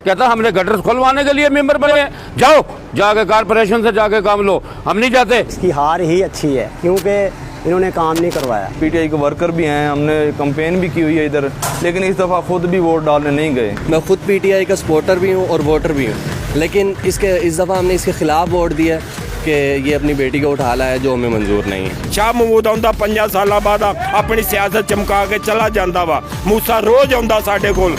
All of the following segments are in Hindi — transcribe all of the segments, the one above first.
कहता हमने गटर खुलवाने के लिए मेंबर बने हैं। जाओ जाके कारपोरेशन से जाके काम लो, हम नहीं जाते। इसकी हार ही अच्छी है क्योंकि इन्होंने काम नहीं करवाया। पीटीआई के वर्कर भी हैं, हमने कंपेन भी की हुई है इधर, लेकिन इस दफ़ा खुद भी वोट डालने नहीं गए। मैं खुद पीटीआई का सपोर्टर भी हूँ और वोटर भी हूँ, लेकिन इस दफ़ा हमने इसके खिलाफ वोट दिया कि ये अपनी बेटी को उठा लाया, जो हमें मंजूर नहीं है। शाह महमूद आउंदा 5 साल बाद अपनी सियासत चमका के चला जाता वा। मूसा रोज़ आउंदा साडे कोल।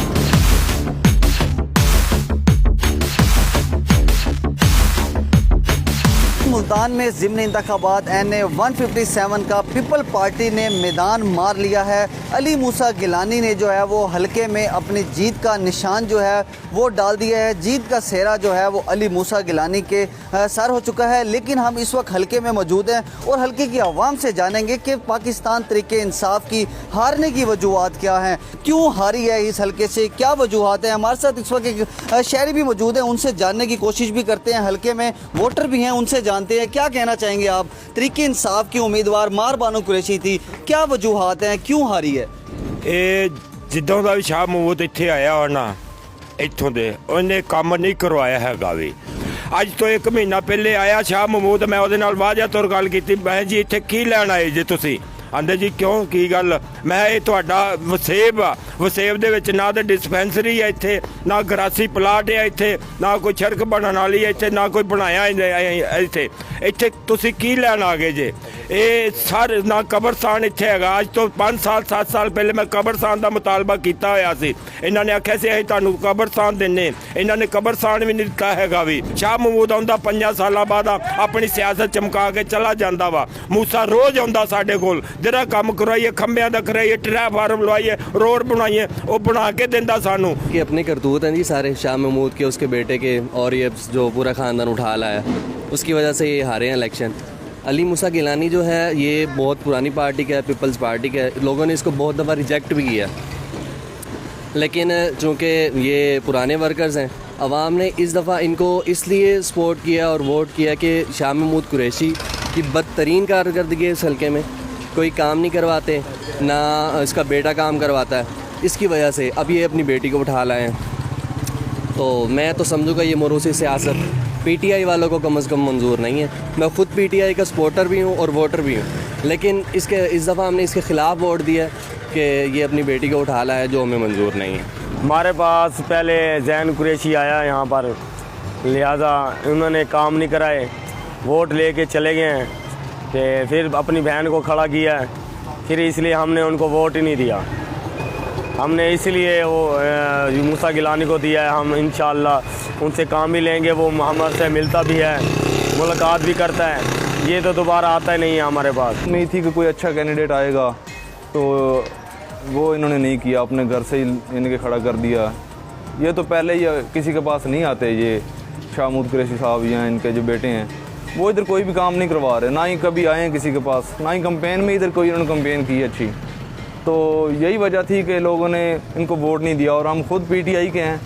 मुल्तान में ज़िमनी इंतखाबात NA 157 का पीपल पार्टी ने मैदान मार लिया है। अली मूसा गिलानी ने जो है वो हलके में अपनी जीत का निशान जो है वो डाल दिया है। जीत का सेहरा जो है वो अली मूसा गिलानी के सर हो चुका है। लेकिन हम इस वक्त हलके में मौजूद हैं और हलके की आवाम से जानेंगे कि पाकिस्तान तरीके इंसाफ की हारने की वजूहत क्या हैं, क्यों हारी है इस हलके से, क्या वजूहत हैं। हमारे साथ इस वक्त एक शहरी भी मौजूद हैं, उनसे जानने की कोशिश भी करते हैं। हलके में वोटर भी हैं, उनसे जानते हैं क्या कहना चाहेंगे आप। तरीके इंसाफ की उम्मीदवार मार बानो कुरैशी थी, क्या वजूहत हैं, क्यों हारी है। ਇਹ ਜਿੱਦਾਂ ਦਾ ਵੀ ਸ਼ਾਹ ਮਹਿਮੂਦ ਇੱਥੇ ਆਇਆ ਵਾ ਨਾ, ਇੱਥੋਂ ਦੇ ਉਹਨੇ ਕੰਮ ਨਹੀਂ ਕਰਵਾਇਆ ਹੈਗਾ ਵੀ। ਅੱਜ ਤੋਂ 1 ਮਹੀਨਾ ਪਹਿਲੇ ਆਇਆ ਸ਼ਾਹ ਮਹਿਮੂਦ, ਮੈਂ ਉਹਦੇ ਨਾਲ ਵਾਜਾ ਤੌਰ ਗੱਲ ਕੀਤੀ, ਮੈਂ ਜੀ ਇੱਥੇ ਕੀ ਲੈਣ ਆਏ ਜੇ ਤੁਸੀਂ। ਆਂਦੇ ਜੀ ਕਿਉਂ, ਕੀ ਗੱਲ। ਮੈਂ ਇਹ ਤੁਹਾਡਾ ਵਸੇਬ ਆ, ਵਸੇਬ ਦੇ ਵਿੱਚ ਨਾ ਤਾਂ ਡਿਸਪੈਂਸਰੀ ਹੈ ਇੱਥੇ, ਨਾ ਗਰਾਸੀ ਪਲਾਟ ਹੈ ਇੱਥੇ, ਨਾ ਕੋਈ ਸੜਕ ਬਣਨ ਵਾਲੀ ਹੈ ਇੱਥੇ, ਨਾ ਕੋਈ ਬਣਾਇਆ ਇੱਥੇ। ਇੱਥੇ ਤੁਸੀਂ ਕੀ ਲੈਣ ਆ ਗਏ ਜੇ। ਇਹ ਸਾਰੇ ਨਾ ਕਬਰਸਤਾਨ ਇੱਥੇ ਹੈਗਾ। ਅੱਜ ਤੋਂ 5 ਸਾਲ 7 ਸਾਲ ਪਹਿਲੇ ਮੈਂ ਕਬਰਸਤਾਨ ਦਾ ਮੁਤਾਲਬਾ ਕੀਤਾ ਹੋਇਆ ਸੀ। ਇਹਨਾਂ ਨੇ ਆਖਿਆ ਸੀ ਅਸੀਂ ਤੁਹਾਨੂੰ ਕਬਰਸਤਾਨ ਦਿੰਨੇ, ਇਹਨਾਂ ਨੇ ਕਬਰਸਤਾਨ ਵੀ ਨਹੀਂ ਦਿੱਤਾ ਹੈਗਾ ਵੀ। ਸ਼ਾਹ ਮਹਿਮੂਦ ਆਉਂਦਾ 5 ਸਾਲਾਂ ਬਾਅਦ ਆਪਣੀ ਸਿਆਸਤ ਚਮਕਾ ਕੇ ਚਲਾ ਜਾਂਦਾ ਵਾ। ਮੂਸਾ ਰੋਜ਼ ਆਉਂਦਾ ਸਾਡੇ ਕੋਲ, ਜਿਹੜਾ ਕੰਮ ਕਰਵਾਈਏ, ਖੰਭਿਆਂ ਦਾ कराइए, ट्रै फार्म लवाइए, रोड बनाइए, वो बना के देंदा सानू। कि अपने करतूत हैं जी सारे शाह महमूद के, उसके बेटे के, और ये जो पूरा ख़ानदान उठा लाया, उसकी वजह से ये हारे हैं इलेक्शन। अली मूसा गिलानी जो है ये बहुत पुरानी पार्टी का है, पीपल्स पार्टी का है। लोगों ने इसको बहुत दफ़ा रिजेक्ट भी किया, लेकिन चूँकि ये पुराने वर्कर्स हैं, अवाम ने इस दफ़ा इनको इसलिए सपोर्ट किया और वोट किया कि शाह महमूद कुरैशी की बदतरीन कारकर्दगी है इस हल्के में, कोई काम नहीं करवाते, ना इसका बेटा काम करवाता है। इसकी वजह से अब ये अपनी बेटी को उठा लाए हैं। तो मैं तो समझूंगा ये मोरूसी सियासत पीटीआई वालों को कम से कम मंजूर नहीं है। मैं खुद पीटीआई का सपोर्टर भी हूँ और वोटर भी हूँ, लेकिन इस दफ़ा हमने इसके ख़िलाफ़ वोट दिया कि ये अपनी बेटी को उठा लाया, जो हमें मंजूर नहीं है। हमारे पास पहले जैन कुरैशी आया यहाँ पर, लिहाजा उन्होंने काम नहीं कराए, वोट लेके चले गए हैं। कि फिर अपनी बहन को खड़ा किया है, फिर इसलिए हमने उनको वोट ही नहीं दिया। हमने इसलिए वो मूसा गिलानी को दिया है। हम इंशाअल्लाह उनसे काम भी लेंगे, वो मोहम्मद से मिलता भी है, मुलाकात भी करता है। ये तो दोबारा आता ही नहीं है हमारे पास। उम्मीद थी कि कोई अच्छा कैंडिडेट आएगा, तो वो इन्होंने नहीं किया, अपने घर से ही इनके खड़ा कर दिया। ये तो पहले ही किसी के पास नहीं आते, ये शाह महमूद कुरैशी साहब या इनके जो बेटे हैं, वो इधर कोई भी काम नहीं करवा रहे, ना ही कभी आए हैं किसी के पास, ना ही कंपेन में इधर कोई इन्होंने कंपेन की अच्छी। तो यही वजह थी कि लोगों ने इनको वोट नहीं दिया। और हम खुद पीटीआई के हैं,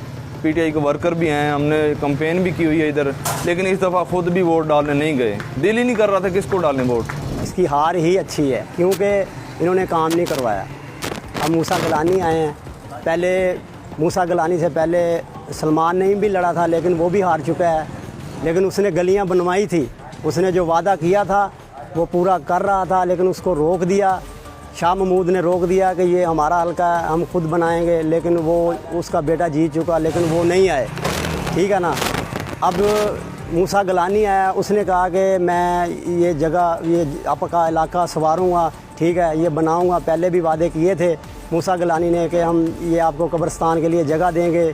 पीटीआई के वर्कर भी हैं, हमने कंपेन भी की हुई है इधर, लेकिन इस दफ़ा खुद भी वोट डालने नहीं गए। दिल ही नहीं कर रहा था किसको डालें वोट। इसकी हार ही अच्छी है क्योंकि इन्होंने काम नहीं करवाया। अब मूसा गिलानी आए हैं, पहले मूसा गिलानी से पहले सलमान नईम भी लड़ा था, लेकिन वो भी हार चुका है। लेकिन उसने गलियां बनवाई थी, उसने जो वादा किया था वो पूरा कर रहा था, लेकिन उसको रोक दिया। शाह महमूद ने रोक दिया कि ये हमारा हल्का है, हम खुद बनाएंगे, लेकिन वो उसका बेटा जीत चुका, लेकिन वो नहीं आए। ठीक है ना। अब मूसा गिलानी आया, उसने कहा कि मैं ये जगह, ये आपका इलाका संवारूँगा, ठीक है, ये बनाऊँगा। पहले भी वादे किए थे मूसा गिलानी ने कि हम ये आपको कब्रिस्तान के लिए जगह देंगे।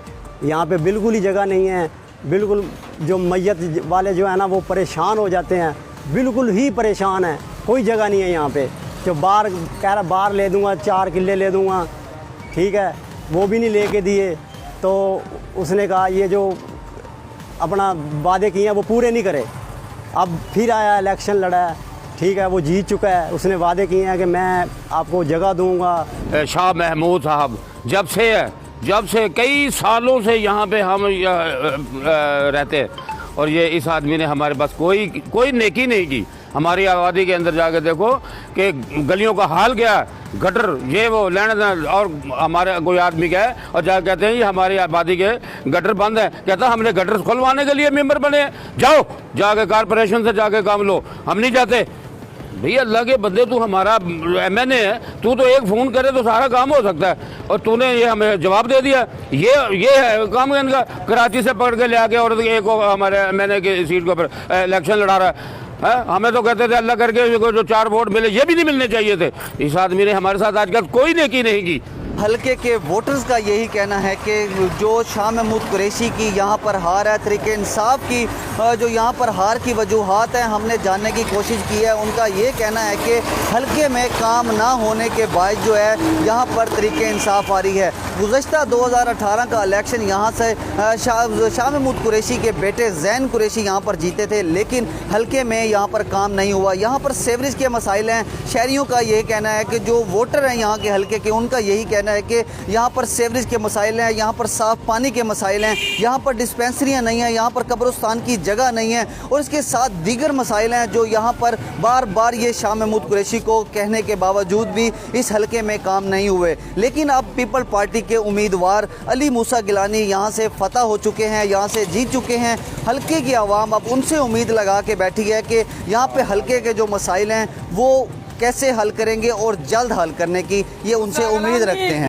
यहाँ पे बिल्कुल ही जगह नहीं है, बिल्कुल जो मैयत वाले जो है ना वो परेशान हो जाते हैं, बिल्कुल ही परेशान है, कोई जगह नहीं है यहाँ पे। जो बार कह रहा बार ले दूँगा, 4 किले ले दूँगा, ठीक है, वो भी नहीं लेके दिए। तो उसने कहा ये जो अपना वादे किए हैं वो पूरे नहीं करे। अब फिर आया, इलेक्शन लड़ा है, ठीक है, वो जीत चुका है, उसने वादे किए हैं कि मैं आपको जगह दूँगा। शाह महमूद साहब जब से कई सालों से यहाँ पे हम रहते हैं, और ये इस आदमी ने हमारे पास कोई नेकी नहीं की। हमारी आबादी के अंदर जाके देखो कि गलियों का हाल क्या है, गटर ये वो लेने और हमारे कोई आदमी गए और जाके कहते हैं ये हमारी आबादी के गटर बंद है, कहता हमने गटर खुलवाने के लिए मेंबर बने हैं, जाओ जाके कॉरपोरेशन से जाके काम लो, हम नहीं जाते। भैया अल्लाह के बंदे, तू हमारा MNA है, तू तो एक फ़ोन करे तो सारा काम हो सकता है, और तूने ये हमें जवाब दे दिया। ये है काम इनका, कराची से पकड़ के ले आके और एक हमारे MNA की सीट के ऊपर इलेक्शन लड़ा रहा है। हमें तो कहते थे अल्लाह करके जो 4 वोट मिले ये भी नहीं मिलने चाहिए थे। इस आदमी ने हमारे साथ आजकल कोई नेकी नहीं की। हलके के वोटर्स का यही कहना है कि जो शाह महमूद कुरैशी की यहाँ पर हार है, तरीके इंसाफ की जो यहाँ पर हार की वजूहात हैं हमने जानने की कोशिश की है। उनका ये कहना है कि हलके में काम ना होने के बाद जो है यहाँ पर तरीके इंसाफ आ रही है। गुज़श्ता 2018 का इलेक्शन यहाँ से शाह महमूद कुरैशी के बेटे ज़ैन कुरैशी यहाँ पर जीते थे, लेकिन हलके में यहाँ पर काम नहीं हुआ। यहाँ पर सेवरेज के मसाइल हैं। शहरियों का यही कहना है कि जो वोटर हैं यहाँ के हलके के, उनका यही कहना है कि यहाँ पर सेवरेज के मसाइल हैं, यहाँ पर साफ़ पानी के मसाइल हैं, यहाँ पर डिस्पेंसरियाँ नहीं हैं, यहाँ पर कब्रिस्तान की जगह नहीं है, और इसके साथ दीगर मसाइल हैं जो यहाँ पर बार बार ये शाह महमूद कुरैशी को कहने के बावजूद भी इस हलके में काम नहीं हुए। लेकिन अब पीपल पार्टी के उम्मीदवार अली मूसा गिलानी यहाँ से फतह हो चुके हैं, यहाँ से जीत चुके हैं। हलके की आवाम अब उनसे उम्मीद लगा के बैठी है कि यहाँ पे हलके के जो मसाइल हैं वो कैसे हल करेंगे और जल्द हल करने की ये उनसे उम्मीद रखते हैं।